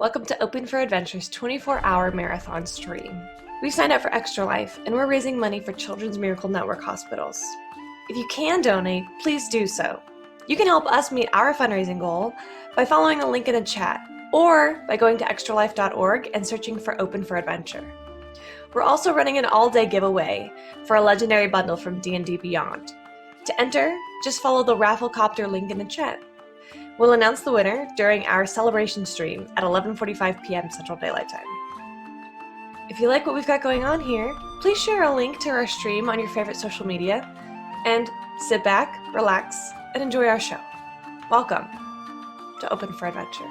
Welcome to Open for Adventure's 24-hour marathon stream. We've signed up for Extra Life, and we're raising money for Children's Miracle Network hospitals. If you can donate, please do so. You can help us meet our fundraising goal by following the link in the chat, or by going to extralife.org and searching for Open for Adventure. We're also running an all-day giveaway for a legendary bundle from D&D Beyond. To enter, just follow the Rafflecopter link in the chat. We'll announce the winner during our celebration stream at 11:45 p.m. Central Daylight Time. If you like what we've got going on here, please share a link to our stream on your favorite social media, and sit back, relax, and enjoy our show. Welcome to Open for Adventure.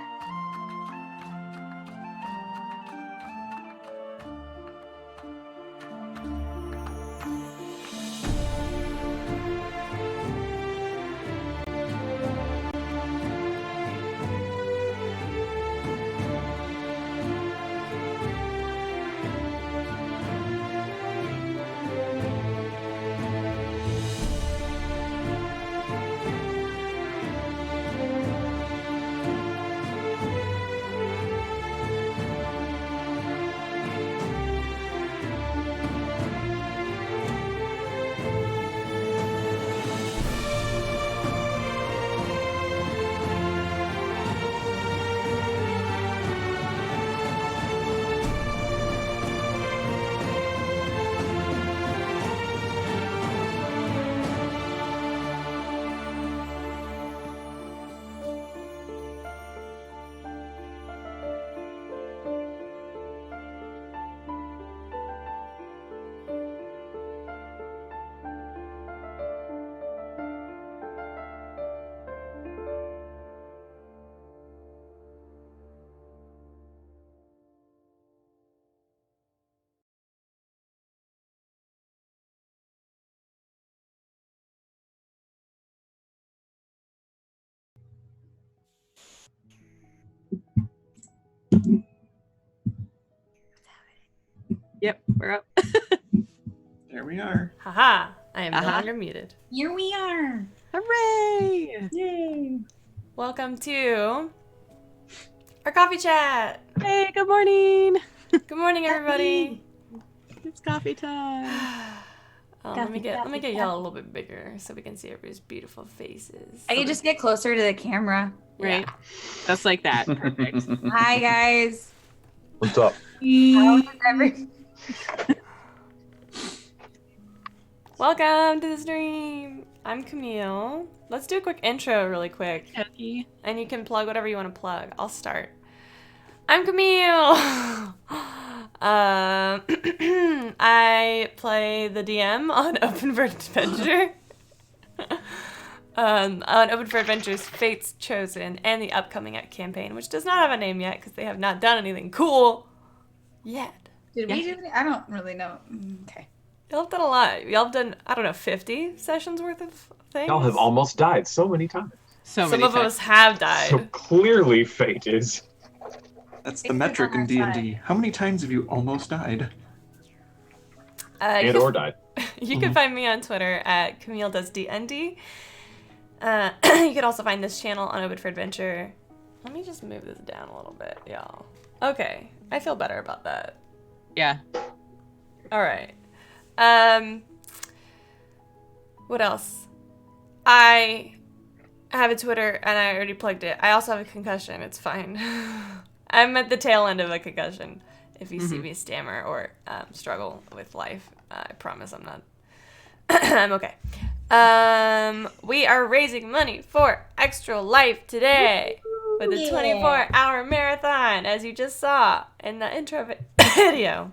Yep, we're up. There we are. Haha, I am no longer muted. Here we are. Hooray! Yay! Welcome to our coffee chat. Hey, good morning. Good morning, everybody. It's coffee time. Let me get y'all a little bit bigger so we can see everybody's beautiful faces. I can just get closer to the camera. Right. Just like that. Perfect. Hi, guys. What's up? How is everything? Welcome to the stream. I'm Camille. Let's do a quick intro really quick. Okay. And you can plug whatever you want to plug. I'll start. I'm Camille. I play the DM on Open for Adventure. On Open for Adventure's Fates Chosen and the upcoming campaign, which does not have a name yet because they have not done anything cool yet. Did we do it? I don't really know. Okay. Y'all have done a lot. Y'all have done, 50 sessions worth of things? Y'all have almost died so many times. Some of us have died. So clearly fate is. That's the metric in D&D. How many times have you almost died? Or died. You can find me on Twitter at CamilleDoesDND. You can also find this channel on Open for Adventure. Let me just move this down a little bit, y'all. Okay, I feel better about that. Yeah. All right. What else? I have a Twitter, and I already plugged it. I also have a concussion. It's fine. I'm at the tail end of a concussion. If you see me stammer or struggle with life, I promise I'm not. I'm okay. We are raising money for Extra Life today with a 24-hour marathon, as you just saw in the intro video.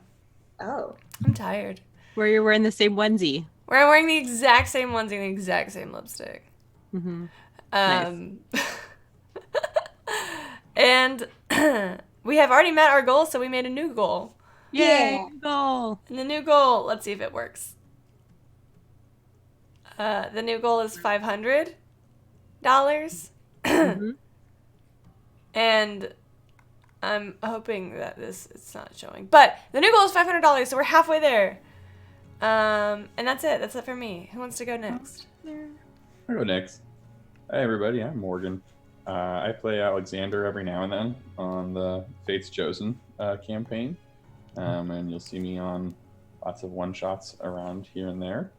Oh. I'm tired. Where you're wearing the same onesie. Where I'm wearing the exact same onesie and the exact same lipstick. Mm-hmm. Nice. And we have already met our goal, so we made a new goal. Yay! Goal. And the new goal, let's see if it works. The new goal is $500. Mm-hmm. And I'm hoping that it's not showing. But the new goal is $500, so we're halfway there. And that's it. That's it for me. Who wants to go next? I'll go next. Hi, everybody. I'm Morgan. I play Alexander every now and then on the Fates Chosen campaign, and you'll see me on lots of one-shots around here and there.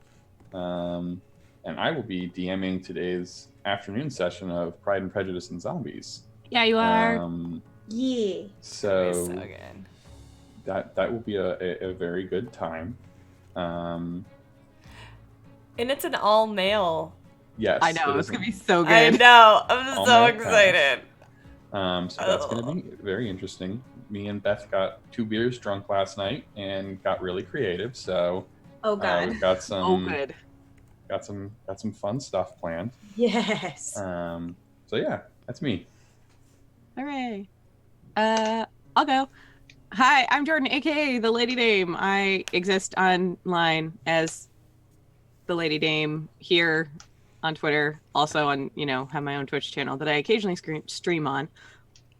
And I will be DMing today's afternoon session of Pride and Prejudice and Zombies. Yeah, you are. Yeah. So So good. that will be a very good time. And it's an all-male. Yes, I know, it it's is going to be so good. I know. I'm All so male excited. So that's going to be very interesting. Me and Beth got 2 beers drunk last night and got really creative. So Oh God. we've got Oh, some good. got some fun stuff planned. Yes. So yeah, that's me. Hooray. I'll go. Hi, I'm Jordan, aka the Lady Dame. I exist online as the Lady Dame here on Twitter. Also on, have my own Twitch channel that I occasionally stream on.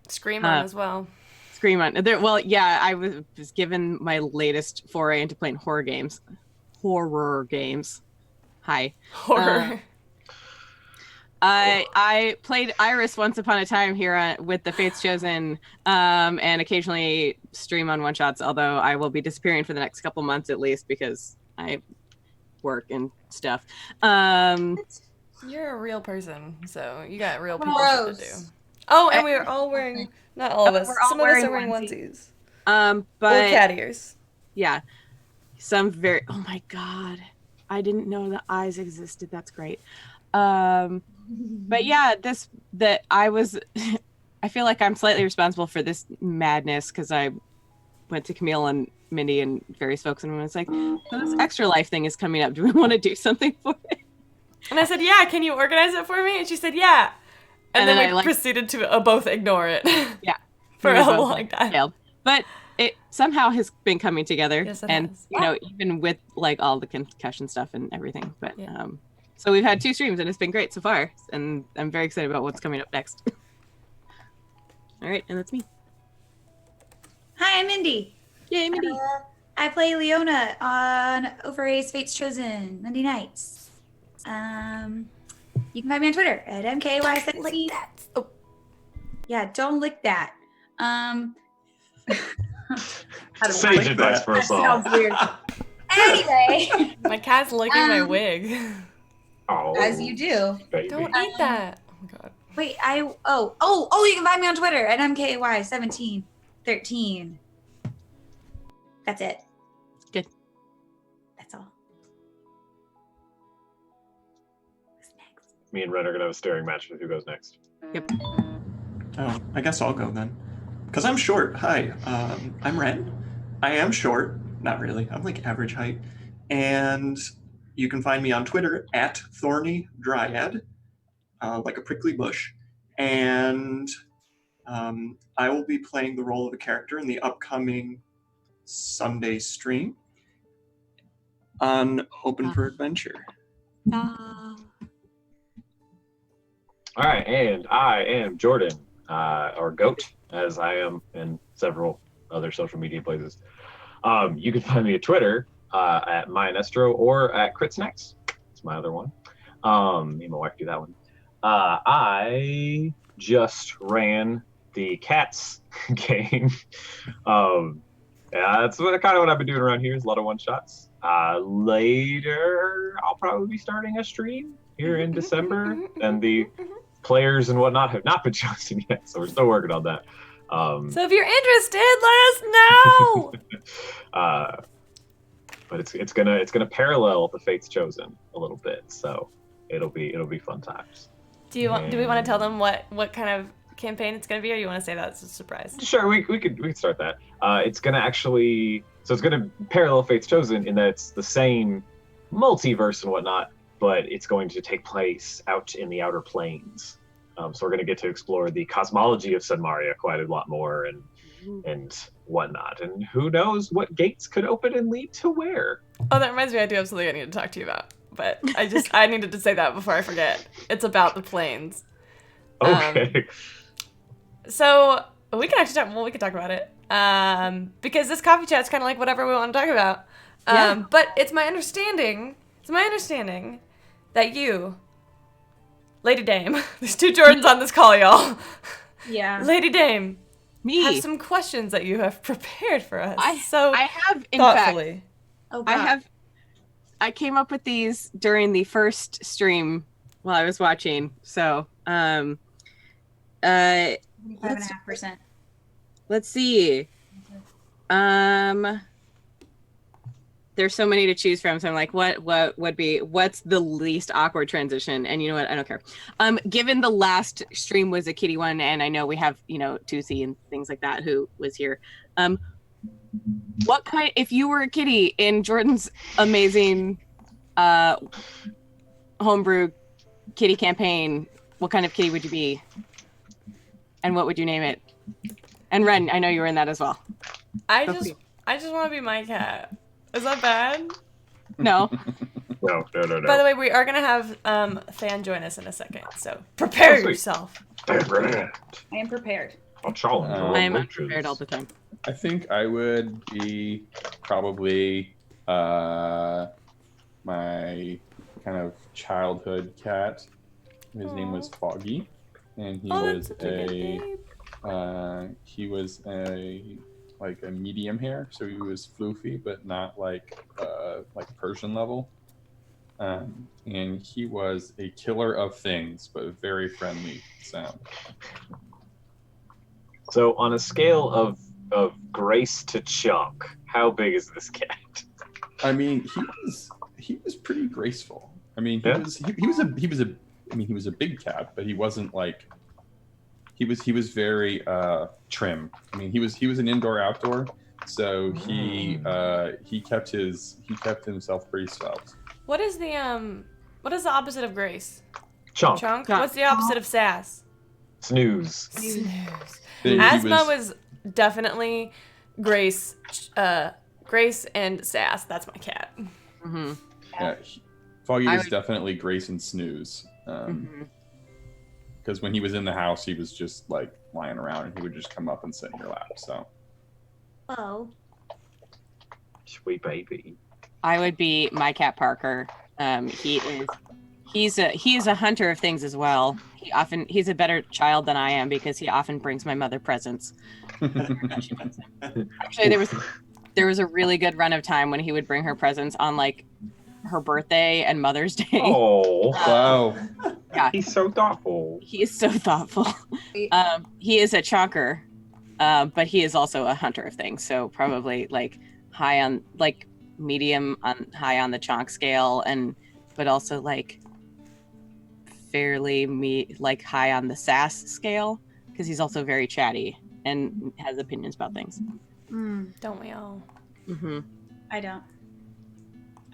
Scream on as well. Scream on. Well, yeah, I was given my latest foray into playing horror games. Hi. Horror. I played Iris once upon a time here with the Fates Chosen, and occasionally stream on one shots. Although I will be disappearing for the next couple months at least because I work and stuff. You're a real person, so you got real people shit to do. Gross. Oh, and we're all wearing, not all of us, We're all some of us are wearing wearing onesies. onesies. But Or cat ears. yeah, oh my God, I didn't know the eyes existed. That's great. But yeah, I feel like I'm slightly responsible for this madness because I went to Camille and Mindy and various folks and was like, so this extra life thing is coming up. Do we want to do something for it? And I said, yeah, can you organize it for me? And she said, yeah. And then we proceeded to both ignore it. Yeah. For We a both, long time. failed. But it somehow has been coming together. Yes, it and, has. even with like all the concussion stuff and everything. But Yeah. so we've had 2 streams and it's been great so far. And I'm very excited about what's coming up next. All right. And that's me. Hi, I'm Mindy. Yay, Mindy. I play Leona on Overay's Fates Chosen Monday nights. You can find me on Twitter at MKY17. Oh. Yeah, don't lick that. Sage advice for us all. Sounds weird. Anyway, My cat's licking my wig. Oh, as you do. baby. Don't eat that. Oh my god. Wait, you can find me on Twitter at MKY1713. That's it. Good. That's all. Who's next? Me and Ren are gonna have a staring match with who goes next. Oh, I guess I'll go then. Because I'm short. Hi, I'm Ren. I am short. Not really. I'm like average height. And you can find me on Twitter at Thorny Dryad, like a prickly bush. And I will be playing the role of a character in the upcoming Sunday stream on Open for Adventure. All right, and I am Jordan, or Goat, as I am in several other social media places. You can find me at Twitter at Mayanestro or at Critsnacks. It's my other one. Me and my wife do that one. I just ran the Cats game. Yeah, that's kind of what I've been doing around here. Is a lot of one shots. Later, I'll probably be starting a stream here in December, and the players and whatnot have not been chosen yet, so we're still working on that. So if you're interested, let us know. But it's gonna parallel the Fates Chosen a little bit, so it'll be fun times. Do we want to tell them what kind of campaign it's gonna be, or you want to say that's a surprise? Sure, we could start that. It's gonna parallel Fates Chosen in that it's the same multiverse and whatnot, but it's going to take place out in the outer planes. So we're going to get to explore the cosmology of Sunmaria quite a lot more and whatnot. And who knows what gates could open and lead to where. Oh, that reminds me, I do have something I need to talk to you about. But I needed to say that before I forget. It's about the planes. Okay. So we can actually talk about it. Because this coffee chat's kind of like whatever we want to talk about. But it's my understanding that you, Lady Dame. There's 2 Jordans on this call, y'all. Yeah. Lady Dame, Me. have some questions that you have prepared for us. I have, in thoughtfully. Oh, God. I came up with these during the first stream while I was watching. So, 5.5%. let's see. There's so many to choose from, so I'm like, what's the least awkward transition? And you know what? I don't care. Given the last stream was a kitty one, and I know we have, Toothy and things like that who was here. If you were a kitty in Jordan's amazing homebrew kitty campaign, what kind of kitty would you be? And what would you name it? And Ren, I know you were in that as well. I just want to be my cat. Is that bad? No. No. By the way, we are gonna have Fan join us in a second, so prepare Oh, sweet. yourself. I am prepared. I'll challenge your I am roaches. unprepared all the time. I think I would be probably my kind of childhood cat. His name was Foggy, and he was he was a medium hair, so he was floofy, but not like Persian level. And he was a killer of things, but very friendly sound. So on a scale of grace to chunk, how big is this cat? I mean, he was pretty graceful. I mean, he Yeah. was a big cat, but he wasn't like he was very trim. I mean, he was an indoor outdoor, so he kept himself pretty svelte. What is the opposite of grace? Chunk. Chunk? Chunk. What's the opposite of sass? Snooze. Snooze. He Asthma was definitely grace and sass. That's my cat. Mm-hmm. Foggy I was would- definitely grace and snooze. Because when he was in the house, he was just like lying around, and he would just come up and sit in your lap. So Oh. Sweet baby. I would be my cat Parker. He's a hunter of things as well. He's a better child than I am because he often brings my mother presents. Actually, there was a really good run of time when he would bring her presents on like her birthday and Mother's Day. Oh, wow. he's so thoughtful. He is so thoughtful. He is a chonker, but he is also a hunter of things. So probably like high on like medium on high on the chonk scale, but also like fairly like high on the sass scale because he's also very chatty and has opinions about things. Don't we all? Mm-hmm. I don't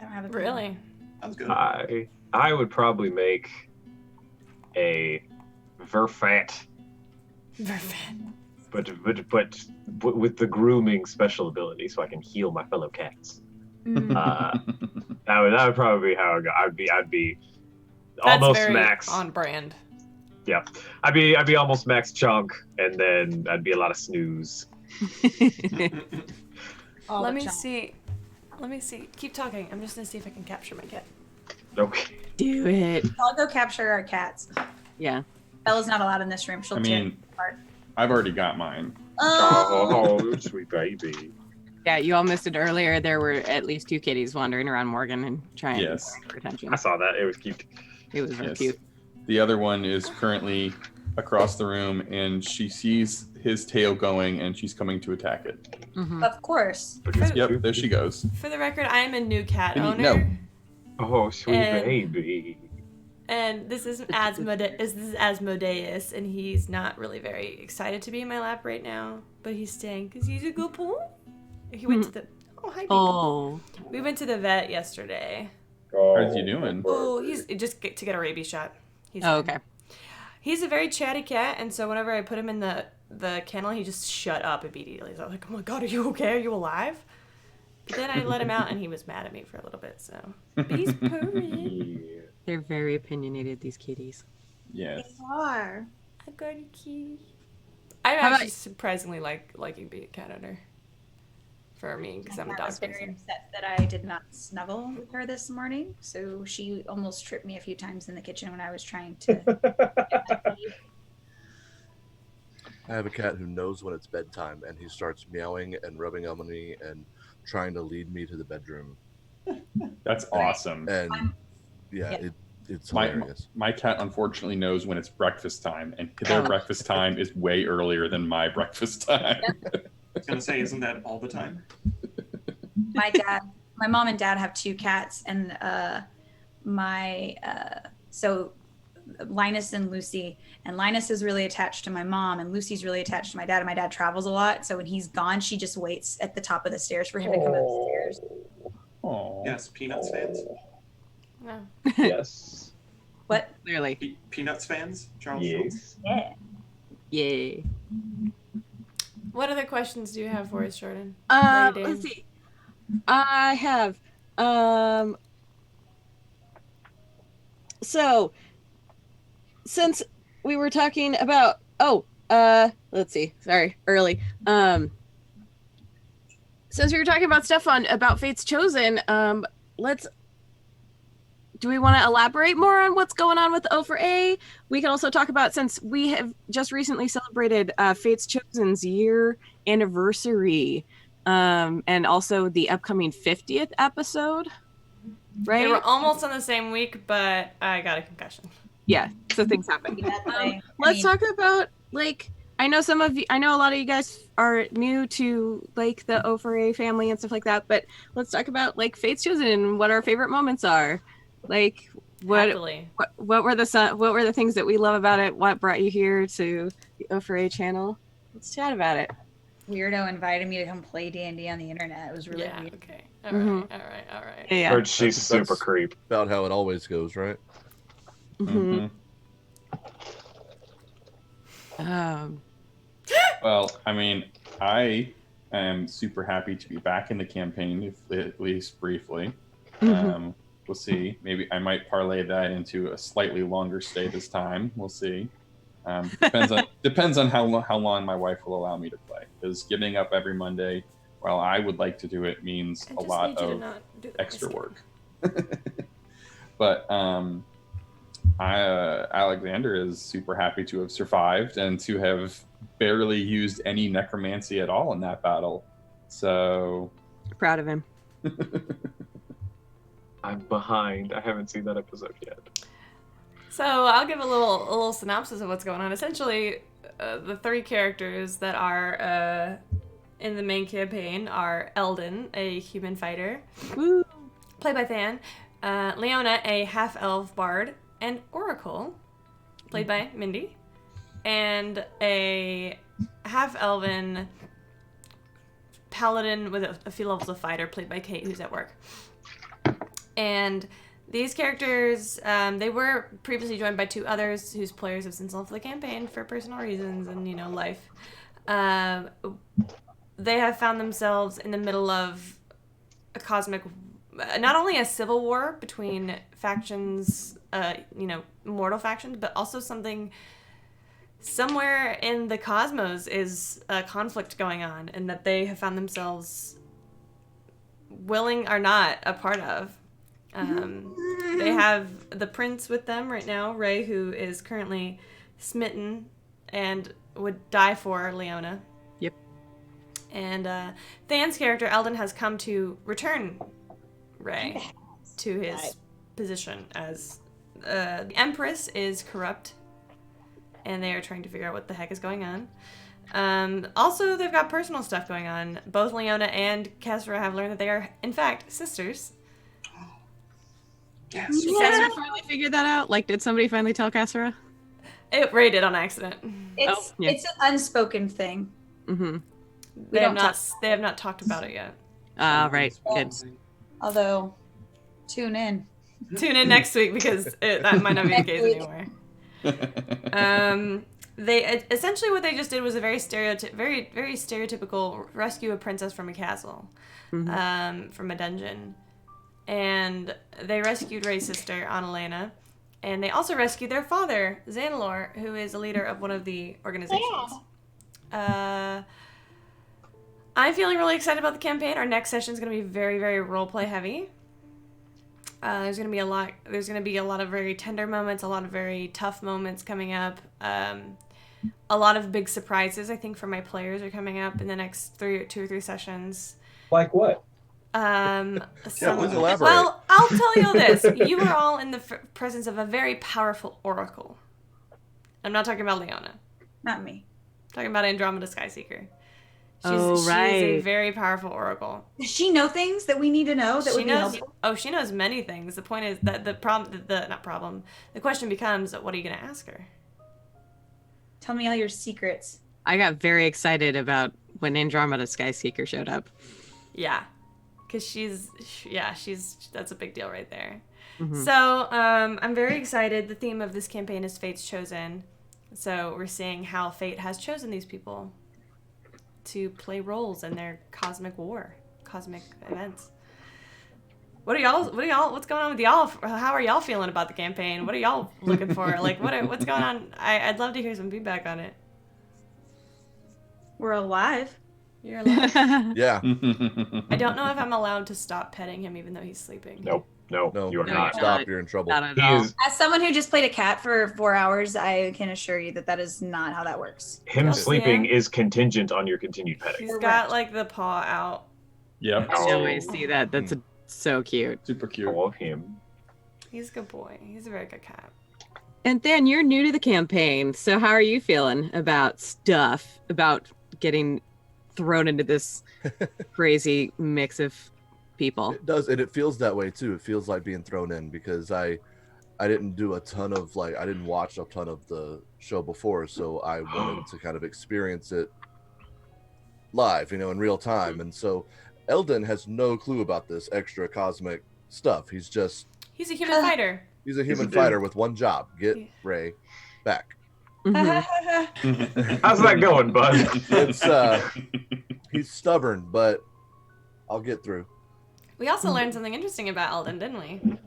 have a clue. Really? Sounds good. I would probably make a Verfat, but with the grooming special ability, so I can heal my fellow cats. That would probably be how I'd be That's almost very max. on brand. Yeah, I'd be almost max chunk, and then I'd be a lot of snooze. Let me see. Keep talking. I'm just gonna see if I can capture my cat. Okay. Do it. I'll go capture our cats. Yeah. Bella's not allowed in this room. She'll I tear mean, it apart. I've already got mine. Oh, sweet baby. Yeah, you all missed it earlier. There were at least 2 kitties wandering around Morgan and trying Yes. for attention. I saw that. It was cute. It was really Yes. cute. The other one is currently across the room, and she sees his tail going, and she's coming to attack it. Mm-hmm. Of course. Yep, there she goes. For the record, I am a new cat And owner. no. Oh, sweet And- baby. And this is Asmodeus, and he's not really very excited to be in my lap right now, but he's staying because he's a good boy. He went to the hi people. Oh. We went to the vet yesterday. How's he doing? Oh, he's just to get a rabies shot. He's Oh, fine. okay. He's a very chatty cat, and so whenever I put him in the kennel, he just shut up immediately. So I was like, "Oh my god, are you okay? Are you alive?" But then I let him out, and he was mad at me for a little bit. So, but he's purring. They're very opinionated, these kitties. Yes. Are. I got a key. I'm How about- actually surprisingly liking being a cat owner. for me because I'm a I dog was very person. upset that I did not snuggle with her this morning, so she almost tripped me a few times in the kitchen when I was trying to. I have a cat who knows when it's bedtime, and he starts meowing and rubbing on me and trying to lead me to the bedroom. That's awesome. And Yeah. it's My- hilarious. My cat unfortunately knows when it's breakfast time, and their Oh. breakfast time is way earlier than my breakfast time. I was gonna say, isn't that all the time? My mom and dad have 2 cats, and so Linus and Lucy, and Linus is really attached to my mom, and Lucy's really attached to my dad, and my dad travels a lot, so when he's gone, she just waits at the top of the stairs for him to come upstairs. Aw. Yes, Peanuts fans. No. Yes. What? Clearly. Peanuts fans, Charles. Yes. Yeah. Yay. What other questions do you have for us, Jordan? Lady Dame. Let's see. I have so since we were talking about let's see, sorry, early. Since we were talking about stuff about Fate's Chosen, do we want to elaborate more on what's going on with O for A? We can also talk about, since we have just recently celebrated Fate's Chosen's year anniversary, and also the upcoming 50th episode, right? They were almost on the same week, but I got a concussion. Yeah, so things happen. I Let's mean, talk about, like, I know a lot of you guys are new to, like, the O for A family and stuff like that, but let's talk about, like, Fate's Chosen and what our favorite moments are. Like, Happily. what were the things that we love about it? What brought you here to the O for A channel? Let's chat about it. Weirdo invited me to come play D&D on the internet. It was really Yeah, weird. okay. All Mhm. right. Yeah. Heard she's That's- super creep. About how it always goes, right? Mhm. Mhm. Well, I mean, I am super happy to be back in the campaign, at least briefly. Mhm. We'll see. Maybe I might parlay that into a slightly longer stay this time. We'll see. Depends on how long my wife will allow me to play. Because getting up every Monday, while I would like to do it, means I a just lot need you to of not do the extra whiskey. work. But Alexander is super happy to have survived and to have barely used any necromancy at all in that battle. So Proud of him. I'm behind. I haven't seen that episode yet. So I'll give a little synopsis of what's going on. Essentially, the 3 characters that are in the main campaign are Eldon, a human fighter, Woo. played by Than, Leona, a half-elf bard, and Oracle, played by Mindy, and a half-elven paladin with a few levels of fighter, played by Kate, who's at work. And these characters, they were previously joined by 2 others whose players have since left the campaign for personal reasons and, life. They have found themselves in the middle of a cosmic, not only a civil war between factions, mortal factions, but also somewhere in the cosmos is a conflict going on, and that they have found themselves willing or not a part of. They have the prince with them right now, Ray, who is currently smitten and would die for Leona. Yep. And Than's character, Eldon, has come to return Ray to his position as the Empress is corrupt, and they are trying to figure out what the heck is going on. Also, they've got personal stuff going on. Both Leona and Cassandra have learned that they are, in fact, sisters. Yes. Did Cassandra finally figure that out? Like, did somebody finally tell Cassandra? Ray did on accident. It's yeah. it's an unspoken thing. Mm-hmm. They don't have not talked about it yet. Ah, right. Good. Although, tune in. Tune in next week because that might not be the case anymore. They essentially what they just did was a very stereotypical rescue a princess from a castle, from a dungeon, and they rescued Ray's sister Annalena, and they also rescued their father Xanalor, who is a leader of one of the organizations. I'm feeling really excited about the campaign. Our next session is going to be very, very roleplay heavy. There's going to be a lot. There's going to be a lot of very tender moments, a lot of very tough moments coming up. A lot of big surprises, I think, for my players are coming up in the next 2 or 3 sessions. Like what? Please elaborate. Well, I'll tell you this: you are all in the presence of a very powerful oracle. I'm not talking about Leona. Not me. I'm talking about Andromeda Skyseeker. She's a right. very powerful oracle. Does she know things that we need to know that She would be knows. helpful? Oh, she knows many things. The point is that the question becomes, what are you going to ask her? Tell me all your secrets. I got very excited about when Andromeda Skyseeker showed up. Yeah, because that's a big deal right there. Mhm. So I'm very excited. The theme of this campaign is Fate's Chosen. So we're seeing how fate has chosen these people to play roles in their cosmic events. What's going on with y'all? How are y'all feeling about the campaign? What are y'all looking for? Like, what's going on? I'd love to hear some feedback on it. We're alive. You're alive. Yeah. I don't know if I'm allowed to stop petting him even though he's sleeping. Nope. No, No, you are No, not. you're Stop, not. you're in trouble. Not at He all. is As someone who just played a cat for 4 hours, I can assure you that is not how that works. him Don't sleeping see is contingent on your continued petting. He's got like the paw out. Yep. I know, I see that. That's so cute. Super cute. I love him. He's a good boy. He's a very good cat. And then you're new to the campaign, so how are you feeling about stuff, about getting thrown into this crazy mix of people? It does, and it feels that way too. It feels like being thrown in because I didn't do a ton of I didn't watch a ton of the show before, so I wanted to kind of experience it live, in real time. And so Eldon has no clue about this extra cosmic stuff. He's He's a human fighter. a human dude. fighter with one job: get Ray back. Mhm. How's that going, bud? It's he's stubborn, but I'll get through. We also learned something interesting about Eldon, didn't we?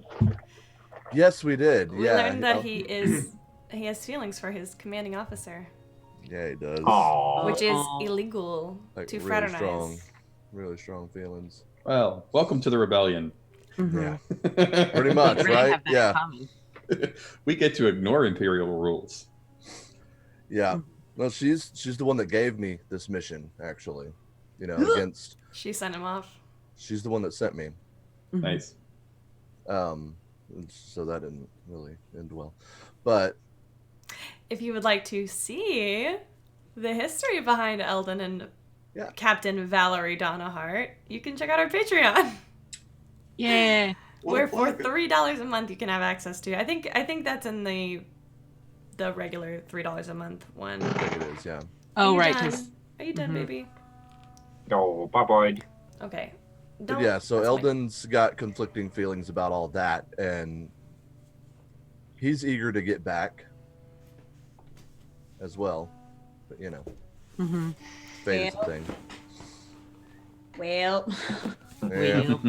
Yes, we did. We Yeah, learned that he has feelings for his commanding officer, yeah, he does. Aww. which is Aw. illegal Like to really fraternize. really strong feelings. Well, welcome to the rebellion. Mhm. Yeah, pretty much, Really right? have that in Yeah, common. We get to ignore imperial rules. yeah. Well, she's the one that gave me this mission, actually. Against. She sent him off. She's the one that sent me. Mhm. Nice. So that didn't really end well, but If you would like to see the history behind Eldon and Yeah. Captain Valerie Donahart, you can check out our Patreon. Yeah. Where for $3 a month you can have access to. I think that's in the regular $3 a month one. I think it is. Yeah. Oh, Are you right. done? 'Cause Are you done, Mhm. baby? Oh, bye bye. Okay. But yeah. So that's fine. Eldon's got conflicting feelings about all that, and he's eager to get back as well. But Mhm. fate is a thing. Well, Yeah, Well,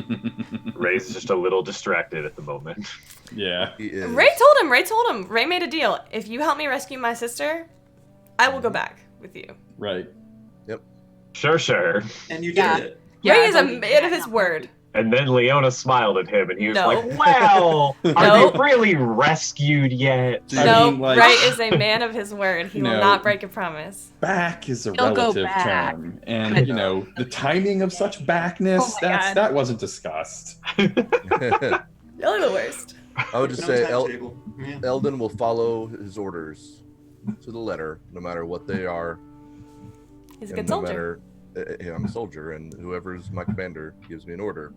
Ray's just a little distracted at the moment. Yeah. he is. Ray told him. Ray made a deal. If you help me rescue my sister, I will go back with you. Right. Sure. And you Yeah. did it. yeah, Ray is a I man of his word. And then Leona smiled at him, and he was No. like, "Well, are No. they really rescued yet?" I No, mean, like- Ray is a man of his word. He will No. not break a promise. Back is a He'll go relative back. term, and the timing of such backness Oh my God. that wasn't discussed. Y'all are the worst. I would just No say timetable. Yeah. Eldon will follow his orders to the letter, no matter what they are. He's a and good no soldier. matter, I'm a soldier, and whoever's my commander gives me an order.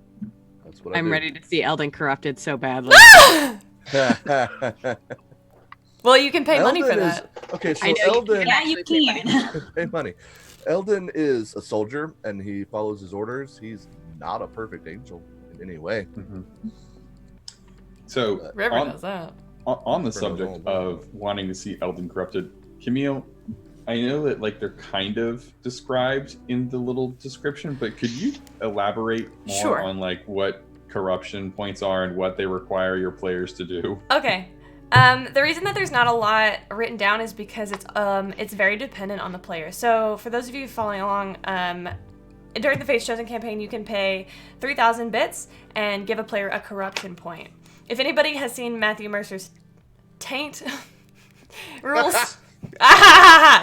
That's what I I'm do. ready to see Eldon corrupted so badly. Well, you can pay money for Eldon is- that. Okay, so I know you Eldon yeah, you can. pay money. Eldon is a soldier, and he follows his orders. He's not a perfect angel in any way. Mhm. So River on, knows that. on the River subject knows. of wanting to see Eldon corrupted, Camille, I know that they're kind of described in the little description, but could you elaborate more Sure. on what corruption points are and what they require your players to do? Okay. The reason that there's not a lot written down is because it's very dependent on the player. So for those of you following along, during the Fate's Chosen campaign, you can pay 3,000 bits and give a player a corruption point. If anybody has seen Matthew Mercer's Taint rules,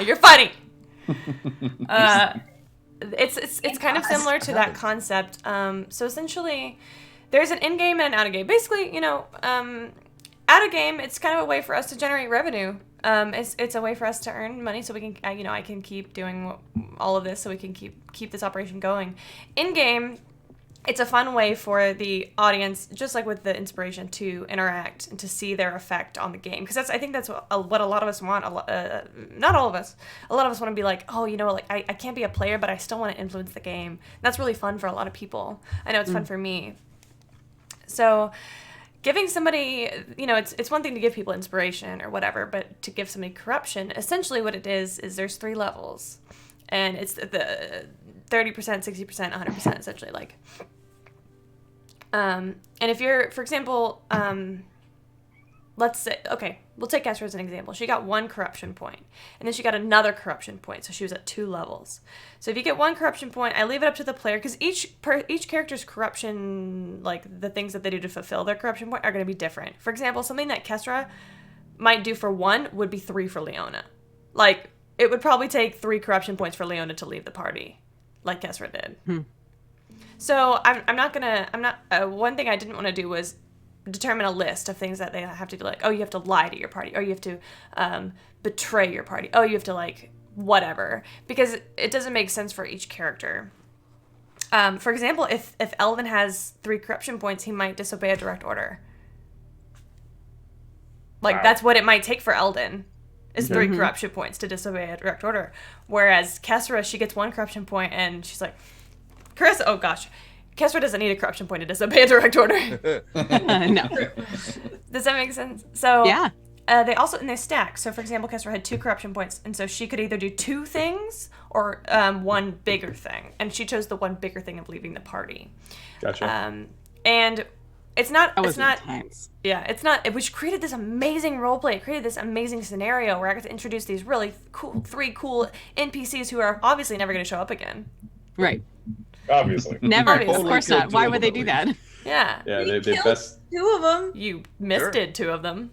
you're funny. It's kind of similar to that concept. So essentially, there's an in-game and an out-of-game. Basically, out-of-game, it's kind of a way for us to generate revenue. It's a way for us to earn money, so we can, I can keep doing all of this, so we can keep this operation going. In-game, it's a fun way for the audience, just like with the inspiration, to interact and to see their effect on the game. Because I think that's what a lot of us want. Not all of us. A lot of us want to be like, oh, I can't be a player, but I still want to influence the game. That's really fun for a lot of people. I know it's fun for me. So giving somebody, it's one thing to give people inspiration or whatever, but to give somebody corruption, essentially what it is there's 3 levels. And it's the 30%, 60%, 100%, essentially. And if you're, for example, let's say, okay, we'll take Kestra as an example. She got 1 corruption point, and then she got another corruption point, so she was at 2 levels. So if you get 1 corruption point, I leave it up to the player, because each character's corruption, the things that they do to fulfill their corruption point, are going to be different. For example, something that Kestra might do for 1 would be 3 for Leona. It would probably take 3 corruption points for Leona to leave the party, like Kesra did. So one thing I didn't want to do was determine a list of things that they have to do, like, oh, you have to lie to your party, or you have to betray your party, oh, you have to whatever, because it doesn't make sense for each character. For example, if Elvin has 3 corruption points, he might disobey a direct order. Wow. That's what it might take for Eldon, is 3 corruption points to disobey a direct order. Whereas Kesra, she gets 1 corruption point, and she's like, Chris, oh gosh, Kesra doesn't need a corruption point to disobey a direct order. No. Does that make sense? So yeah. They also, in their stack, so for example, Kesra had 2 corruption points, and so she could either do 2 things or 1 bigger thing, and she chose the 1 bigger thing of leaving the party. Gotcha. And it's not, intense. Yeah, it's not, which created this amazing roleplay. It created this amazing scenario where I got to introduce these really cool, 3 cool NPCs who are obviously never going to show up again. Right. Obviously. Never. Obviously. Of course not. Why would they do that? Yeah. Yeah, We they killed best. 2 of them. You misted 2 of them.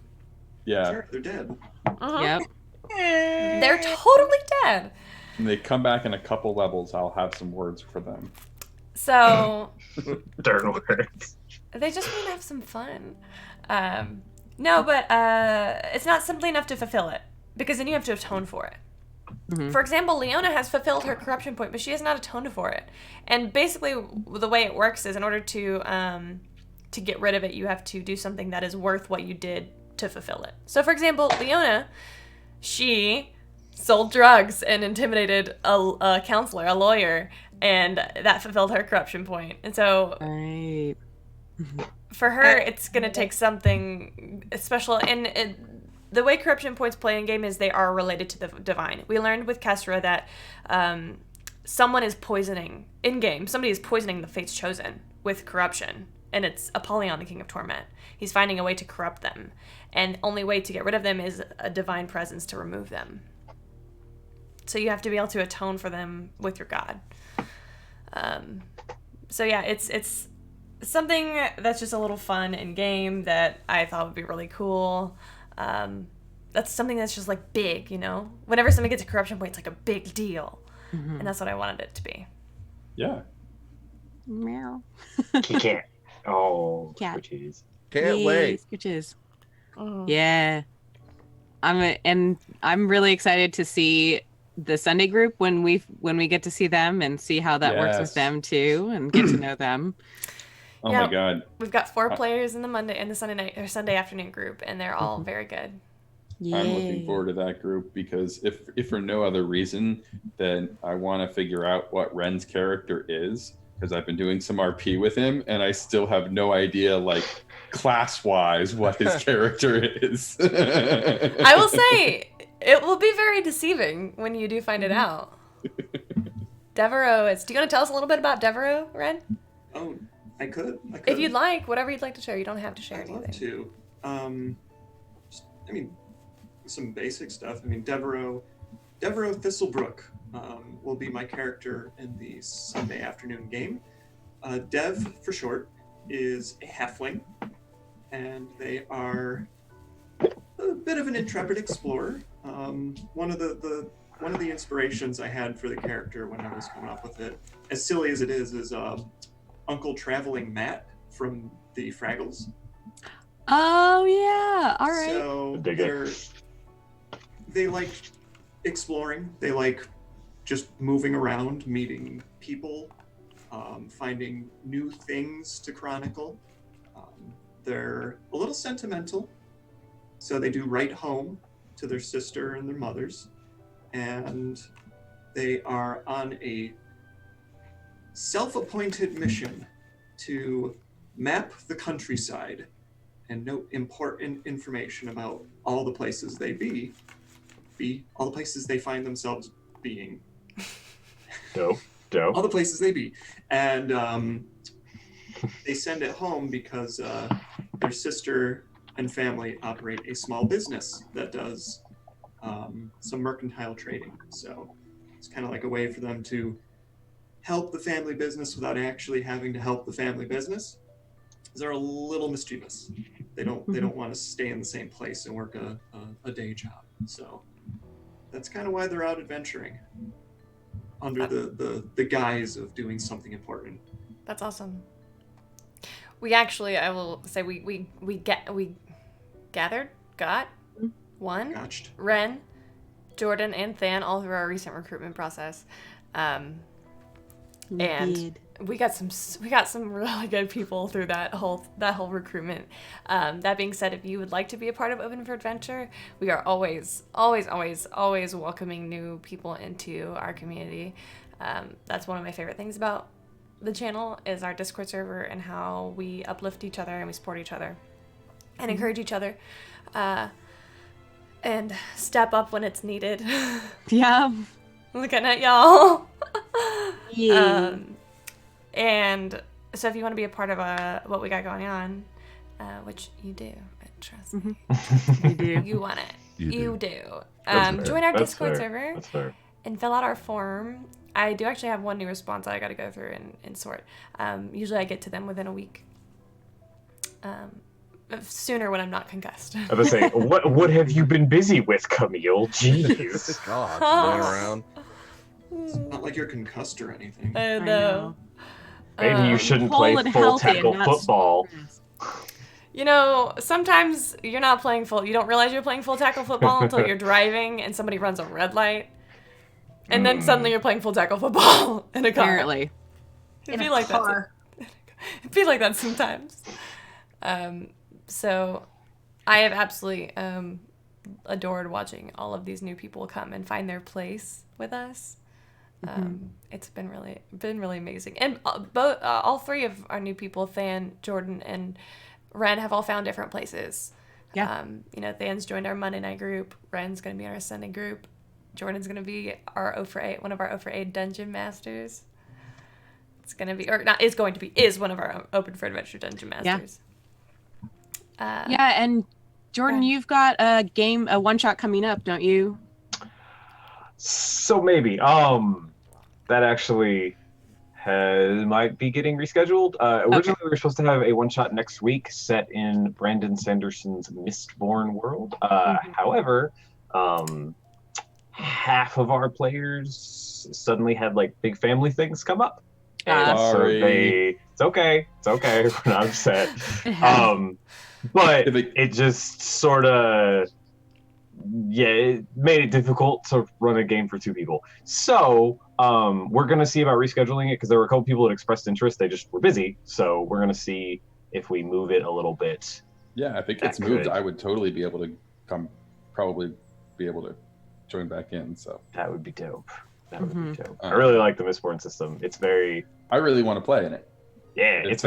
Yeah, Sure, they're dead. Uh-huh. Yep. They're totally dead. when they come back in a couple levels, I'll have some words for them. So Darn words. they just want to have some fun. No, but it's not simply enough to fulfill it, because then you have to atone for it. Mm-hmm. For example, Leona has fulfilled her corruption point, but she has not atoned for it. And basically, the way it works is, in order to get rid of it, you have to do something that is worth what you did to fulfill it. So, for example, Leona, she sold drugs and intimidated a counselor, a lawyer, and that fulfilled her corruption point. And so, Right. for her, it's going to take something special. And the way corruption points play in game is they are related to the divine. We learned with Kesra that someone is poisoning in game. Somebody is poisoning the Fate's Chosen with corruption, and it's Apollyon, the King of Torment. He's finding a way to corrupt them, and only way to get rid of them is a divine presence to remove them. So you have to be able to atone for them with your god. So yeah, it's something that's just a little fun in game that I thought would be really cool. That's something that's just like big, you know? Whenever somebody gets a corruption point, it's like a big deal. Mm-hmm. And that's what I wanted it to be. Yeah. Meow. He can't. Oh, Cat. Scritches. Can't wait. Scritches. Mhm. Yeah. I'm really excited to see the Sunday group when we get to see them and see how that works with Yes. them too, and get to know them. Oh Yeah. my god. We've got 4 players in the Monday and the Sunday night or Sunday afternoon group, and they're all very good. I'm looking forward to that group because if for no other reason, then I want to figure out what Ren's character is, because I've been doing some RP with him and I still have no idea, like, class-wise what his character is. I will say, it will be very deceiving when you do find it out. Devereaux is... Do you want to tell us a little bit about Devereaux, Ren? Oh, I could. If you'd like, whatever you'd like to share. You don't have to share I'd love anything. to. I mean, some basic stuff. I mean, Devereaux Thistlebrook will be my character in the Sunday afternoon game. Dev, for short, is a halfling, and they are a bit of an intrepid explorer. One of the inspirations I had for the character when I was coming up with it, as silly as it is Uncle Traveling Matt from the Fraggles. Oh yeah. All right. So Dig it. they like exploring. They like just moving around, meeting people, finding new things to chronicle. They're a little sentimental, so they do write home to their sister and their mothers, and they are on a self-appointed mission to map the countryside and note important information about all the places they be all the places they find themselves being. Dope. All the places they be. And they send it home because their sister and family operate a small business that does some mercantile trading. So it's kind of like a way for them to help the family business without actually having to help the family business. They're a little mischievous. They don't want to stay in the same place and work a day job. So that's kind of why they're out adventuring under the guise of doing something important. That's awesome. We actually, I will say, we got one, Gotched. Ren, Jordan, and Than all through our recent recruitment process, and we got some really good people through that whole recruitment. That being said, if you would like to be a part of Open for Adventure, we are always welcoming new people into our community. That's one of my favorite things about the channel is our Discord server and how we uplift each other and we support each other and encourage each other and step up when it's needed. Yeah. Looking at y'all. Yeah. And so if you want to be a part of what we got going on, which you do, trust me, You do. you want it. You do. That's fair. Join our That's Discord fair. server That's fair. and fill out our form. I do actually have one new response I got to go through and sort. Usually I get to them within a week. Sooner when I'm not concussed. I was saying, what have you been busy with, Camille? Jeez. God, laying around. It's not like you're concussed or anything. I know. Maybe you shouldn't play Whole and full healthy and tackle not football. You know, sometimes you're not playing full. You don't realize you're playing full tackle football until you're driving and somebody runs a red light, and then suddenly you're playing full tackle football in a car. Apparently. It'd be like that. It'd be like that sometimes. So, I have absolutely adored watching all of these new people come and find their place with us. It's been really amazing, and all three of our new people, Than, Jordan, and Ren, have all found different places. Yeah. Than's joined our Monday night group. Ren's gonna be in our Sunday group. Jordan's gonna be our 0 for 8, one of our 0 for 8 dungeon masters. Is one of our Open for Adventure dungeon masters. And Jordan, you've got a one shot coming up, don't you? So maybe. That actually might be getting rescheduled. Originally, we were supposed to have a one shot next week set in Brandon Sanderson's Mistborn world. However, half of our players suddenly had like big family things come up. And so it's okay. We're not upset. But it just sort of, it made it difficult to run a game for 2 people. So we're going to see about rescheduling it because there were a couple people that expressed interest. They just were busy. So we're going to see if we move it a little bit. Yeah, I think it's moved. I would totally be able to probably be able to join back in. So that would be dope. I really like the Mistborn system. I really want to play in it. Yeah, it's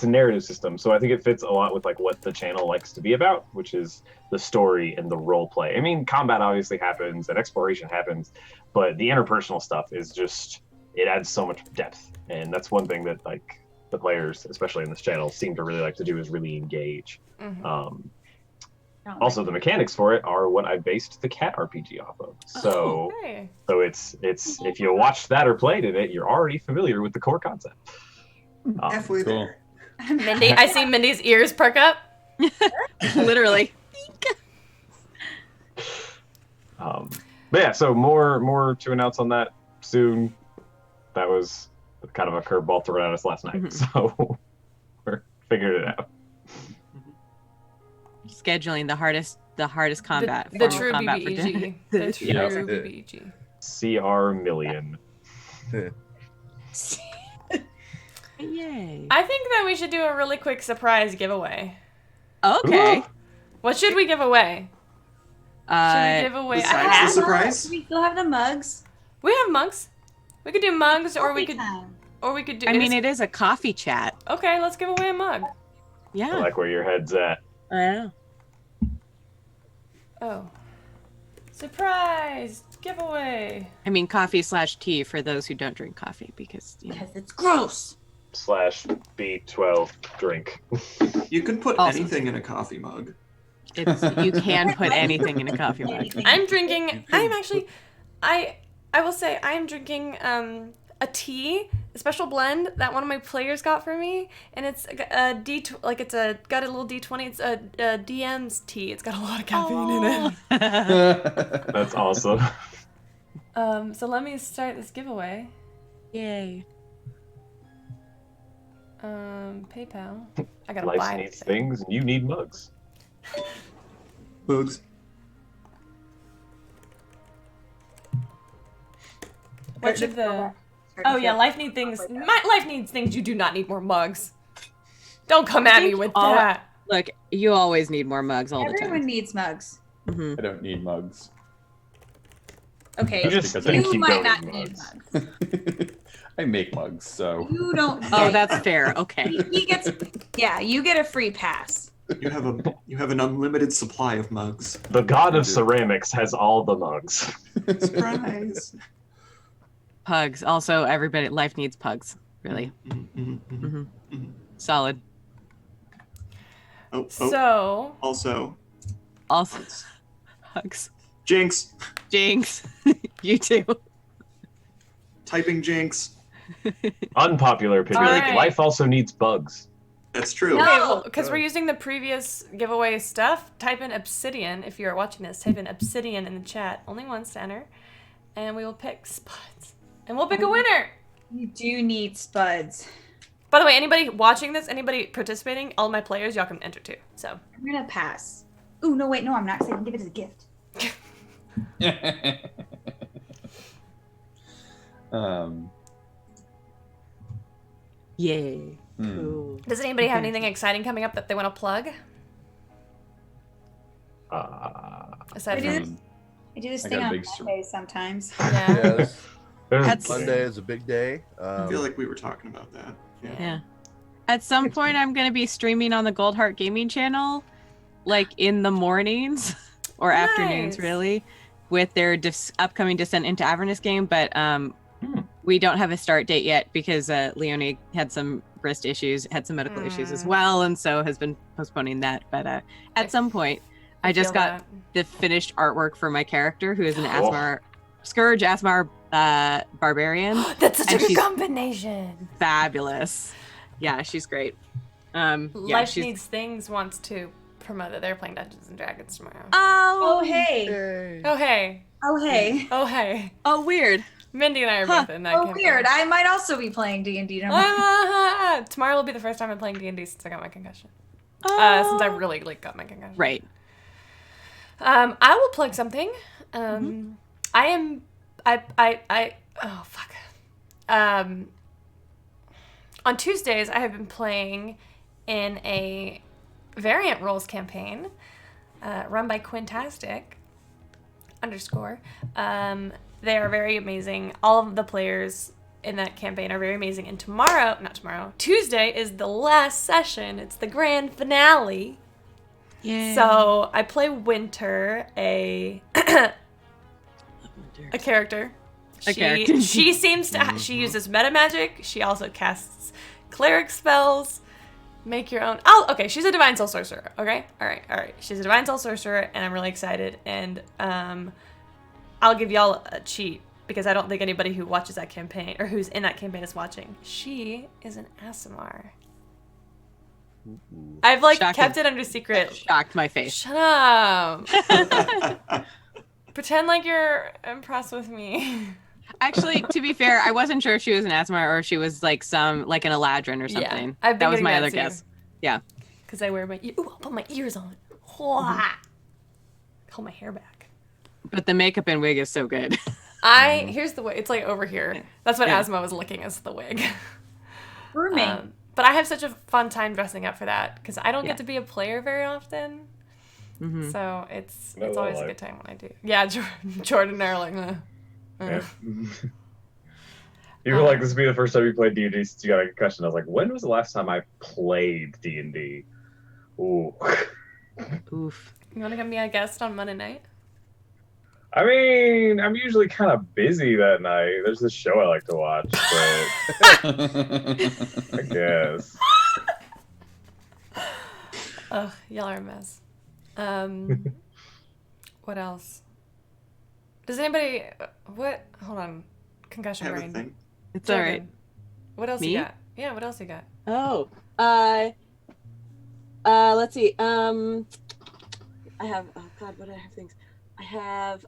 a narrative system, so I think it fits a lot with like what the channel likes to be about, which is the story and the role play. I mean, combat obviously happens and exploration happens, but the interpersonal stuff is just, it adds so much depth, and that's one thing that like the players, especially in this channel, seem to really like to do is really engage. Oh, Also, my- the mechanics for it are what I based the cat RPG off of. So, Hey. so it's if you watched that or played in it, you're already familiar with the core concept. Halfway Cool. there. Mindy, I see Mindy's ears perk up. Literally. But yeah, so more to announce on that soon. That was kind of a curveball thrown at us last night, so we're figuring it out. Scheduling the hardest combat. The form of true combat for BBEG. The true Yeah. BBEG. CR million. Yay. I think that we should do a really quick surprise giveaway. Okay. What should we give away? Should we give away a besides the hat? surprise? We still have the mugs. We have mugs. We could do mugs, or we Coffee could, time. do. I mean, it is a coffee chat. Okay, let's give away a mug. I Yeah. like where your head's at. I know. Oh, surprise giveaway. I mean, coffee/tea for those who don't drink coffee because Because it's gross. /B12 drink. You can put Awesome. anything in a coffee mug. you can put anything in a coffee mug. I'm drinking. I will say I am drinking a tea, a special blend that one of my players got for me, and it's a got a little D20. It's a DM's tea. It's got a lot of caffeine in it. That's awesome. So let me start this giveaway. Yay. PayPal. I gotta Life buy needs it. things, and you need mugs. Bugs. What should the? Oh yeah, life needs things. My life needs things. You do not need more mugs. Don't come at me with all- that. Look, you always need more mugs all the Everyone time. needs mugs. Mhm. I don't need mugs. Okay, You just because think you you might don't not need need mugs. mugs. I make mugs, so You don't. Oh, that's fair. Okay. He gets. Yeah, you get a free pass. You have an unlimited supply of mugs. The god of ceramics has all the mugs. Surprise. Pugs. Also, everybody, life needs pugs. Really. Solid. Oh, So also, Also, hugs. Jinx. Jinx. You too. Typing Jinx. Unpopular opinion. Alright. Life also needs bugs. That's true. okay, well, because we're using the previous giveaway stuff, type in Obsidian. If you're watching this, type in Obsidian in the chat. Only once to enter, and we will pick Spuds, and we'll pick a winner. You do need spuds. By the way, anybody watching this, anybody participating, all my players, y'all can enter too. So I'm gonna pass. Ooh, no, wait, no, I'm not. 'Cause I can give it as a gift. Yay. hmm. Cool. does anybody have anything exciting coming up that they want to plug? Aside I do from this, I do this I thing got a on big Mondays sometimes. yeah. Yes. That's- Monday is a big day. I feel like we were talking about that. Yeah. Yeah. At some point, I'm going to be streaming on the Gold Heart Gaming channel, like in the mornings or afternoons, Nice. really, with their upcoming Descent into Avernus game. But we don't have a start date yet because Leonie had some wrist issues, had some medical issues as well, and so has been postponing that. But at some point, I just feel got that. the finished artwork for my character, who is an Oh. Asmar Scourge Asmar barbarian. That's such a and good she's- combination. Fabulous. Yeah, she's great. Yeah, Life she's. Needs Things wants to promote that they're playing Dungeons and Dragons tomorrow. Oh, Oh, hey. Yay. Oh hey. Oh, hey. Oh hey. Oh, weird. Mindy and I are Huh. both in that Oh, campaign. weird. I might also be playing D&D tomorrow. Tomorrow will be the first time I'm playing D&D since I got my concussion. Oh. Since I really got my concussion. Right. I will plug something. Oh fuck. On Tuesdays, I have been playing in a variant roles campaign run by Quintastic _ they are very amazing. All of the players in that campaign are very amazing. And Tuesday is the last session. It's the grand finale. Yeah. So I play Winter, a character. A character. She seems to. She uses meta magic. She also casts cleric spells. make your own. Oh, okay. She's a divine soul sorcerer. Okay. All right. She's a divine soul sorcerer, and I'm really excited. And I'll give y'all a cheat because I don't think anybody who watches that campaign or who's in that campaign is watching. She is an Aasimar. Ooh. I've like Shocking. kept it under secret. Shocked my face. Shut up. Pretend like you're impressed with me. Actually, to be fair, I wasn't sure if she was an Aasimar or if she was like an Eladrin or Yeah, something. I've been That was getting my that other too. guess. Yeah. Because I wear my. Ooh, I'll put my ears on. Hold my hair back. But the makeup and wig is so good. Here's the wig. It's like over here. That's what Yeah. Asma was looking as the wig. Grooming. But I have such a fun time dressing up for that because I don't Yeah. get to be a player very often. Mhm. So it's No always a lie. good time when I do. Yeah, Jordan and I are like, Yeah. You were like, this would be the first time you played D&D since you got a concussion. I was like, when was the last time I played D&D? Ooh. Oof. You want to come be a guest on Monday night? I mean, I'm usually kind of busy that night. There's this show I like to watch, but I guess. Ugh, y'all are a mess. What else? Does anybody? What? Hold on. Concussion brain. Everything. It's all right. Jordan, what else Me? you got? Yeah, what else you got? Oh. Let's see. I have. Oh God, what do I have things? I have.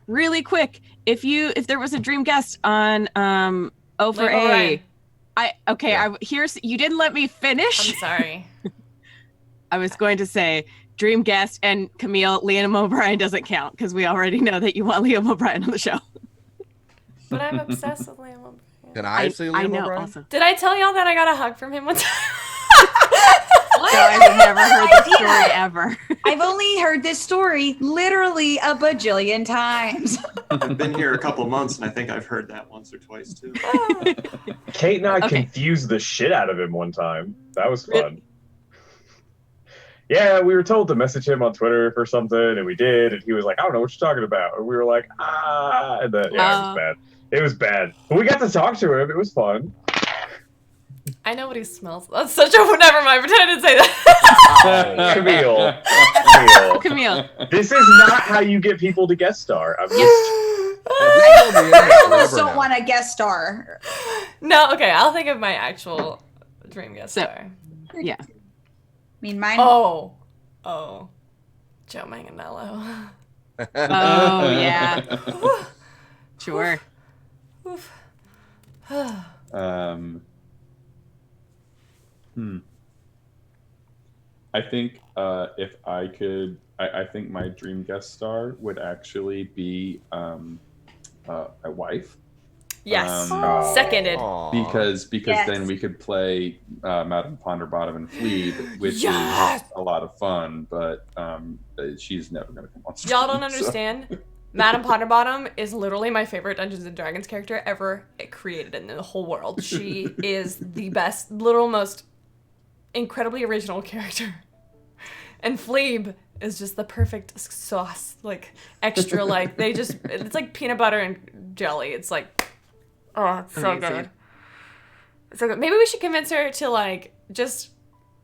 Really quick. If there was a dream guest on O for Like, all A, right. you didn't let me finish. I'm sorry. I was going to say dream guest and Camille, Liam O'Brien doesn't count because we already know that you want Liam O'Brien on the show. But I'm obsessed with Liam O'Brien. Can I say Liam I know. O'Brien? Also, Did I tell y'all that I got a hug from him one time? no, I've never heard this story ever. I've only heard this story literally a bajillion times. I've been here a couple months, and I think I've heard that once or twice too. Kate and I Okay. confused the shit out of him one time. That was Really? fun. Yeah, we were told to message him on Twitter for something, and we did, and he was like, I don't know what you're talking about. And we were like, and then, yeah, it was bad. It was bad. But we got to talk to him. It was fun. I know what he smells. That's such a. Never mind. Pretend I didn't say that. Camille. Camille. This is not how you get people to guest star. I'm just, I almost don't want a guest star. No, okay. I'll think of my actual dream guest So- star. Yeah. I mean, mine. Oh. Joe Manganiello. Oh yeah. Sure. Oof. I think if I could, I think my dream guest star would actually be my wife. Yes. Oh. Seconded. Because Yes. then we could play Madame Ponderbottom and Fleeb, which Yes! is a lot of fun, but she's never going to come on screen. Y'all don't so- understand. Madame Ponderbottom is literally my favorite Dungeons and Dragons character ever created in the whole world. She is the best, literal, most incredibly original character. And Fleeb is just the perfect sauce, like extra, like it's like peanut butter and jelly. It's like, oh, it's so Amazing. good. It's so good. Maybe we should convince her to like just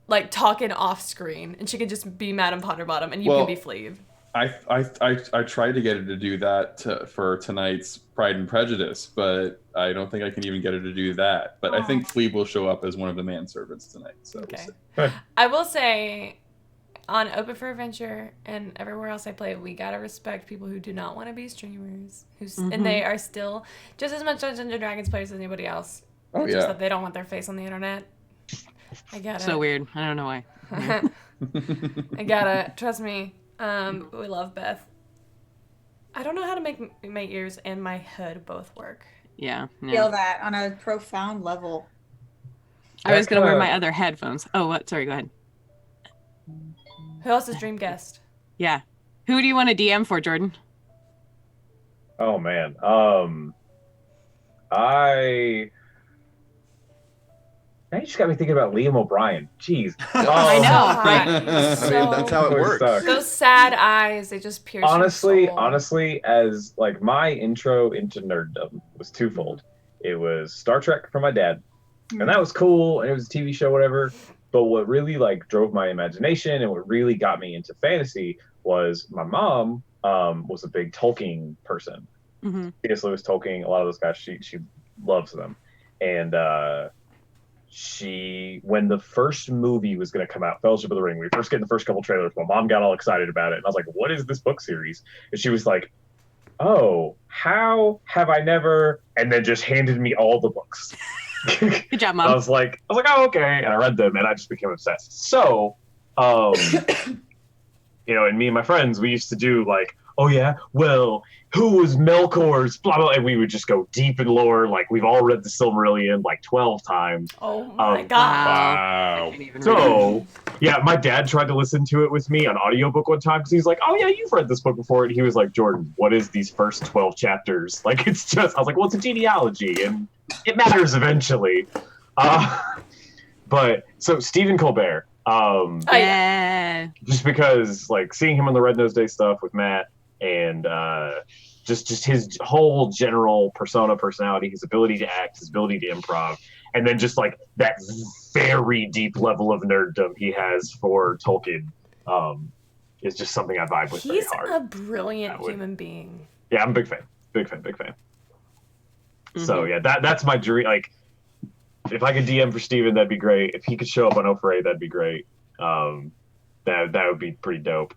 like talk in off screen, and she could just be Madame Ponderbottom, and you Well, can be Fleeb. I tried to get her to do that for tonight's Pride and Prejudice, but I don't think I can even get her to do that. But I think Fleeb will show up as one of the manservants tonight. So we'll Okay. see. I will say, on Open for Adventure and everywhere else I play, we gotta respect people who do not want to be streamers, and they are still just as much Dungeons and Dragons players as anybody else. Oh, It's just yeah. that they don't want their face on the internet. I get it. So weird. I don't know why. I get it. Trust me. We love Beth. I don't know how to make my ears and my hood both work. Yeah. No. Feel that on a profound level. I was gonna wear That, my other headphones. Oh, what? Sorry. Go ahead. Who else is dream guest? Yeah. Who do you want to DM for, Jordan? oh man. Now you just got me thinking about Liam O'Brien. Jeez. I know, right? I mean, that's how it We're works. stuck. Those sad eyes, they just pierce your soul. Honestly, as like my intro into nerddom was twofold. It was Star Trek for my dad, and that was cool. And it was a TV show, whatever. But what really like drove my imagination and what really got me into fantasy was my mom was a big Tolkien person. Mm-hmm. C.S. Lewis, Tolkien, a lot of those guys, she loves them. And when the first movie was going to come out, Fellowship of the Ring, we first get the first couple trailers, my mom got all excited about it. And I was like, what is this book series? And she was like, oh, how have I never? And then just handed me all the books. Good job, Mom. I was like, oh, okay. And I read them and I just became obsessed. So, and me and my friends, we used to do like, oh yeah, well, who was Melkor's blah blah, and we would just go deep in lore. Like we've all read the Silmarillion like 12 times. Oh my god. Wow. So yeah, my dad tried to listen to it with me on audiobook one time because he's like, oh yeah, you've read this book before. And he was like, Jordan, what is these first 12 chapters? Like it's just, I was like, well, it's a genealogy and it matters eventually. But so Stephen Colbert, Yeah. just because like seeing him on the Red Nose Day stuff with Matt and just his whole general personality, his ability to act, his ability to improv, and then just like that very deep level of nerddom he has for Tolkien is just something I vibe with very He's hard. a brilliant human being. Yeah, I'm a big fan. Mm-hmm. So yeah, that's my dream. Like, if I could DM for Steven, that'd be great. If he could show up on Ofray, that'd be great. That would be pretty dope.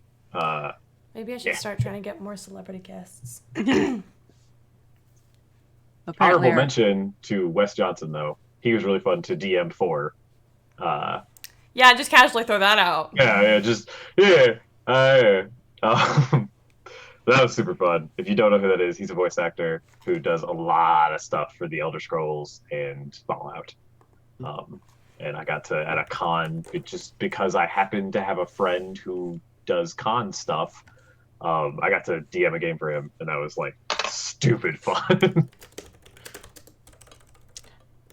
Maybe I should start trying to get more celebrity guests. Honorable mention to Wes Johnson, though. He was really fun to DM for. Yeah, just casually throw that out. That was super fun. If you don't know who that is, he's a voice actor who does a lot of stuff for the Elder Scrolls and Fallout. And I got to, at a con, just because I happened to have a friend who does con stuff, I got to DM a game for him, and that was like stupid fun.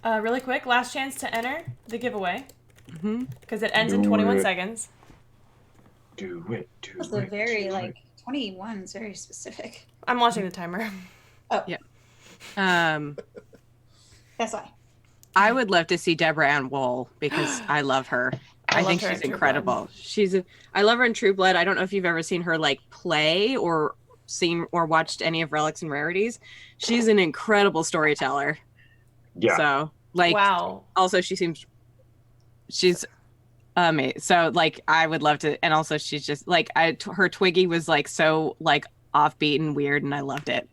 Really quick, last chance to enter the giveaway. Mm-hmm. Because it ends in Do 21 it. seconds. Do it. That's a very like 21 is very specific. I'm launching the timer. That's why. I would love to see Deborah Ann Wool because I love her. I love think her in she's True incredible. I love her in True Blood. I don't know if you've ever seen her like play or seen or watched any of Relics and Rarities. She's an incredible storyteller. Yeah. So like, Wow. also she's amazing. So like, I would love to, and also she's just like, her Twiggy was like so like offbeat and weird, and I loved it.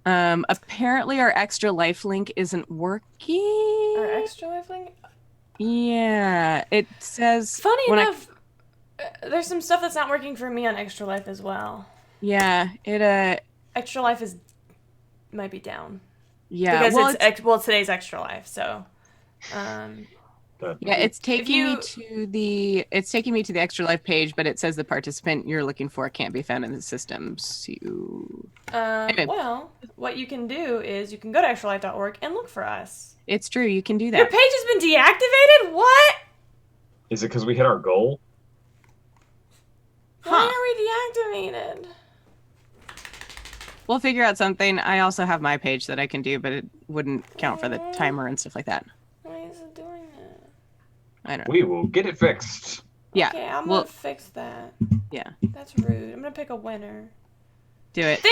Apparently our extra life link isn't working. Our extra life link? Yeah, it says. Funny when enough, there's some stuff that's not working for me on Extra Life as well. Yeah, it Extra Life might be down. yeah. Because Well, it's today's Extra Life, so. yeah, it's taking you- me to the Extra Life page, but it says the participant you're looking for can't be found in the system. So Anyway. Well, what you can do is you can go to extralife.org and look for us. it's true, you can do Your that. page has been deactivated? What? Is it because we hit our goal? Why are we deactivated? We'll figure out something. I also have my page that I can do, but it wouldn't count for the timer and stuff like that. Why is it doing that? I don't know. We will get it fixed. Yeah, Okay, I'm well, gonna fix that. yeah, That's rude. I'm gonna pick a winner. do it. Dan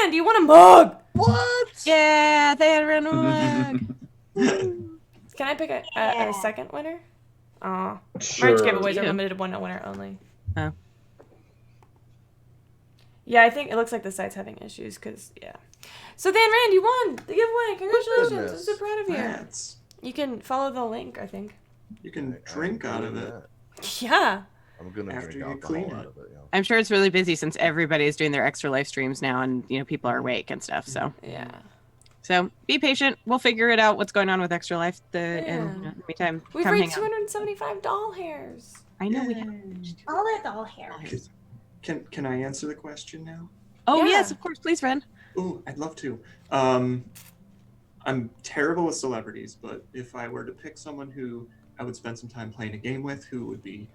Rand, you want a mug? What? Yeah, they had run away. Can I pick a second winner? Aw. Sure. Merge giveaways are Yeah. limited to one winner only. Oh. Yeah, I think it looks like the site's having issues because, yeah. So, Dan Rand, you won the giveaway. Congratulations. I'm Goodness. so proud of you. Rats. You can follow the link, I think. You can drink out of it. Yeah. I'm gonna After drink you alcohol clean out it. of it. Yeah. I'm sure it's really busy since everybody is doing their extra live streams now, and people are awake and stuff. Yeah. So be patient. We'll figure it out. What's going on with Extra Life? And Yeah. in the meantime, We've come raised hang out. 275 doll hairs. I know we Yay. have. All that doll hair. Can I answer the question now? Oh Yeah. yes, of course, please, friend. Ooh, I'd love to. I'm terrible with celebrities, but if I were to pick someone who I would spend some time playing a game with, who would be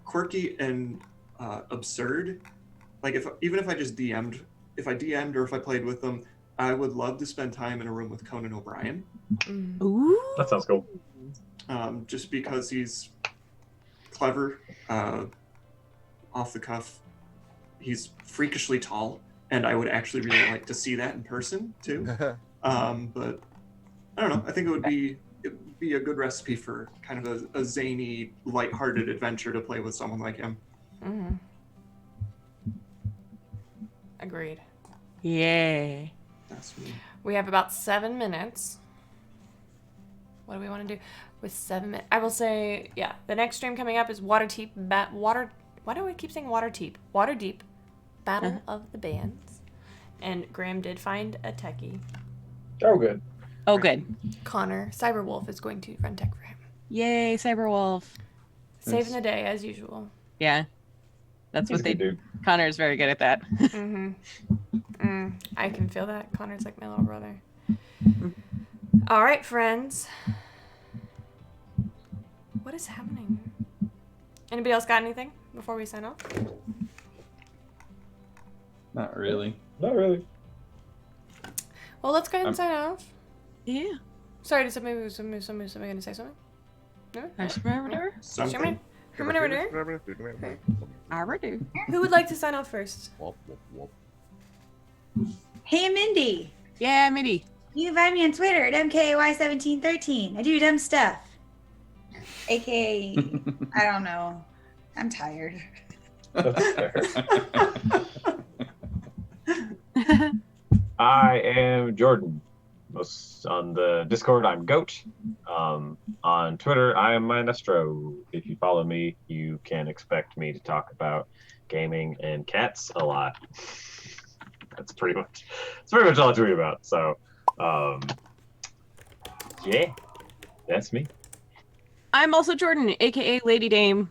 quirky and absurd, like even if I just DM'd, if I DM'd or if I played with them, I would love to spend time in a room with Conan O'Brien, Mm. Ooh. That sounds cool. just because he's clever, off the cuff. He's freakishly tall, and I would actually really like to see that in person too. But I don't know. I think it'd be a good recipe for kind of a zany, lighthearted adventure to play with someone like him. Mm. Agreed. Yay. That's me. We have about 7 minutes. What do we want to do with 7 minutes? I will say, yeah, the next stream coming up is Waterdeep. Why do I keep saying Waterdeep? Waterdeep, Battle of the Bands. And Graham did find a techie. Oh, good. Oh, good. Connor, Cyberwolf, is going to run tech for him. Yay, Cyberwolf. Saving the day, as usual. Yeah. That's He's what a they good do. dude. Connor's very good at that. Mm-hmm. I can feel that. Connor's like my little brother. All right, friends. What is happening? Anybody else got anything before we sign off? Not really. Not really. Well, let's go ahead and sign off. Yeah. Sorry, did somebody going to say something? No? Something. Already. Who would like to sign off first? Wop, wop, wop. Hey, Mindy. Yeah, Mitty. You can find me on Twitter at MKAY1713. I do dumb stuff. AKA, I don't know. I'm tired. That's fair. I am Jordan. On the Discord, I'm Goat. On Twitter, I am Minestro. If you follow me, you can expect me to talk about gaming and cats a lot. That's pretty much all I tweet about. So, yeah, that's me. I'm also Jordan, aka Lady Dame,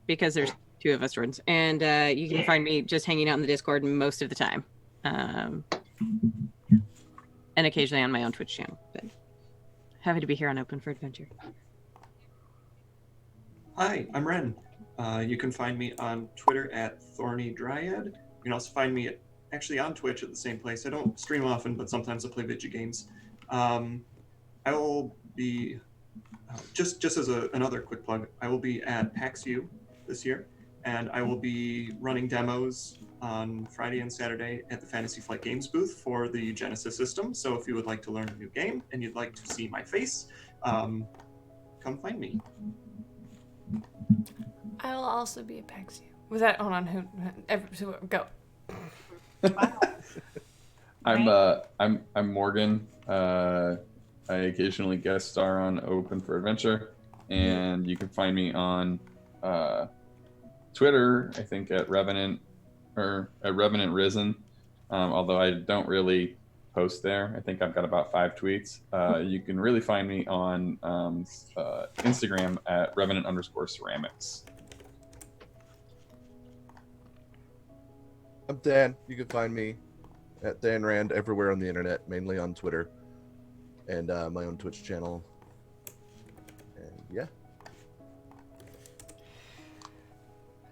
because there's 2 of us Jordans, and you can find me just hanging out in the Discord most of the time, and occasionally on my own Twitch channel. But happy to be here on Open for Adventure. Hi, I'm Ren. You can find me on Twitter at Thorny Dryad. You can also find me actually on Twitch at the same place. I don't stream often, but sometimes I play video games. I will be just as another quick plug. I will be at PAX U this year, and I will be running demos on Friday and Saturday at the Fantasy Flight Games booth for the Genesis system. So if you would like to learn a new game and you'd like to see my face, come find me. I will also be at PAX U. Was that, hold on, go. I'm Morgan. I occasionally guest star on Open for Adventure, and you can find me on Twitter, I think at Revenant Risen. Although I don't really post there. I think I've got about 5 tweets. You can really find me on Instagram at Revenant_ceramics. I'm Dan. You can find me at Dan Rand everywhere on the internet, mainly on Twitter, and my own Twitch channel. And yeah.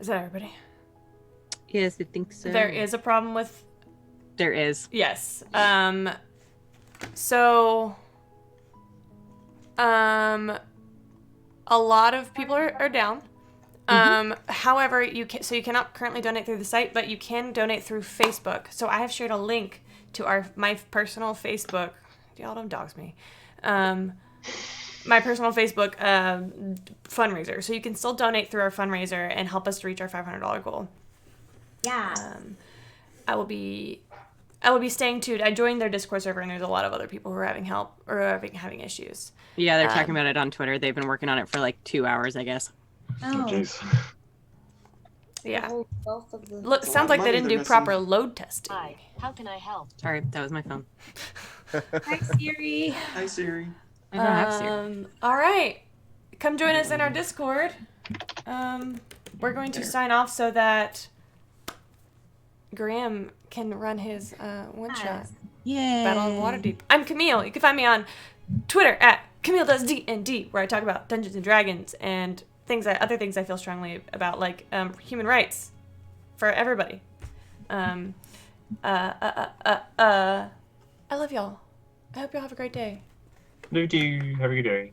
Is that everybody? Yes, I think so. There is a problem with, There is. yes. So, a lot of people are down. However, you cannot currently donate through the site, but you can donate through Facebook. So I have shared a link to my personal Facebook. Y'all don't dox me. My personal Facebook fundraiser. So you can still donate through our fundraiser and help us to reach our $500 goal. Yeah. I will be staying tuned. I joined their Discord server, and there's a lot of other people who are having help or having issues. Yeah, they're talking about it on Twitter. They've been working on it for like 2 hours, I guess. Oh. Jeez. Yeah. Both of them. Look, It's a sounds lot of like they money didn't they're do missing. proper load testing. Hi, how can I help? Sorry, that was my phone. Hi, Siri. Hi, Siri. I don't have Siri. All right. Come join us in our Discord. We're going to sign off so that Graham can run his one shot. Yay. Battle of Waterdeep. I'm Camille. You can find me on Twitter at Camille Does D&D, where I talk about Dungeons and Dragons and other things I feel strongly about, like human rights for everybody. I love y'all. I hope y'all have a great day. Love you. Have a good day.